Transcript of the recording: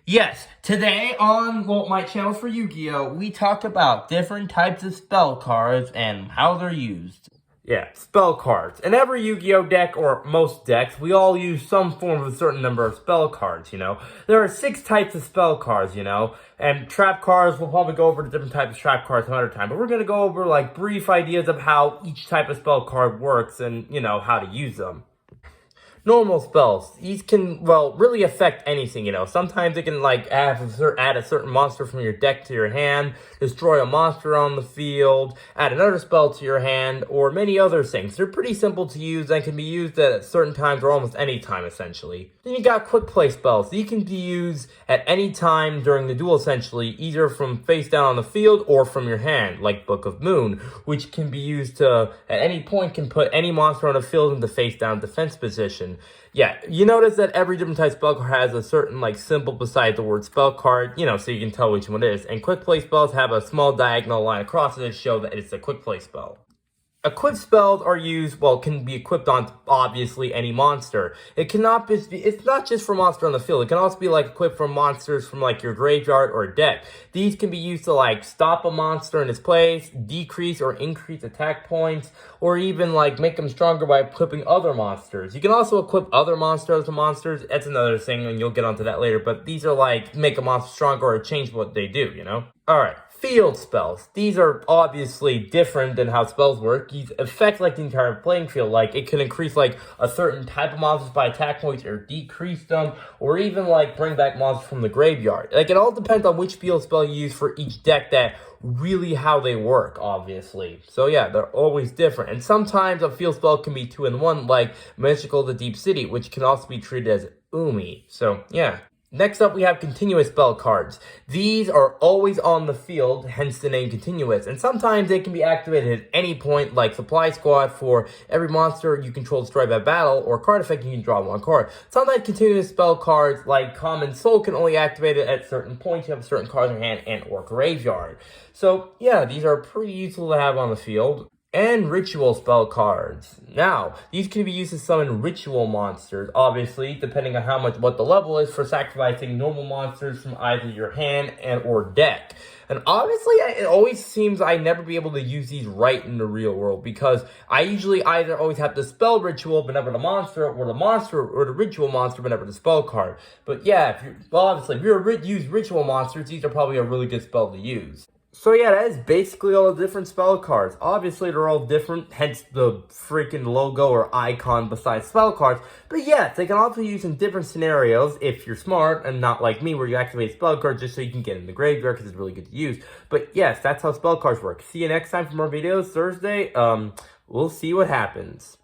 Yes, today on my channel for Yu-Gi-Oh, we talked about different types of spell cards and how they're used. Yeah, spell cards. In every Yu-Gi-Oh deck, or most decks, we all use some form of a certain number of spell cards, There are 6 types of spell cards, And trap cards, we'll probably go over the different types of trap cards another time. But we're going to go over, brief ideas of how each type of spell card works and, how to use them. Normal spells. These can, really affect anything, Sometimes it can, add a certain monster from your deck to your hand, destroy a monster on the field, add another spell to your hand, or many other things. They're pretty simple to use and can be used at certain times or almost any time, essentially. Then you got quick play spells. These can be used at any time during the duel, essentially, either from face down on the field or from your hand, like Book of Moon, which can be used to, at any point, can put any monster on the field into face down defense position. Yeah, you notice that every different type of spell card has a certain, symbol beside the word spell card, so you can tell which one it is. And quick play spells have a small diagonal line across it to show that it's a quick play spell. Equipped spells are used, can be equipped on, obviously, any monster. It's not just for monster on the field. It can also be, equipped for monsters from, your graveyard or deck. These can be used to, stop a monster in its place, decrease or increase attack points, or even, make them stronger by equipping other monsters. You can also equip other monsters to monsters. That's another thing, and you'll get onto that later. But these are, make a monster stronger or change what they do, Alright. Field spells. These are obviously different than how spells work. These affect the entire playing field. It can increase a certain type of monsters by attack points or decrease them, or even bring back monsters from the graveyard. It all depends on which field spell you use for each deck, that really how they work, obviously. So yeah, they're always different. And sometimes a field spell can be 2 in 1, like Mystical the Deep City, which can also be treated as Umi. So yeah. Next up, we have continuous spell cards. These are always on the field, hence the name continuous, and sometimes they can be activated at any point, like Supply Squad for every monster you control destroyed by battle, or card effect you can draw 1 card. Sometimes continuous spell cards, like Common Soul, can only activate it at certain points you have certain cards in your hand and or graveyard. So yeah, these are pretty useful to have on the field. And ritual spell cards. Now, these can be used to summon ritual monsters, obviously, depending on what the level is for sacrificing normal monsters from either your hand and or deck. And obviously, it always seems I never be able to use these right in the real world, because I usually either always have to spell ritual but never the monster, or the ritual monster but never the spell card. But yeah, if you use ritual monsters, these are probably a really good spell to use. So yeah, that is basically all the different spell cards. Obviously, they're all different, hence the freaking logo or icon besides spell cards. But yes, they can also be used in different scenarios if you're smart and not like me, where you activate spell cards just so you can get in the graveyard, because it's really good to use. But yes, that's how spell cards work. See you next time for more videos Thursday. We'll see what happens.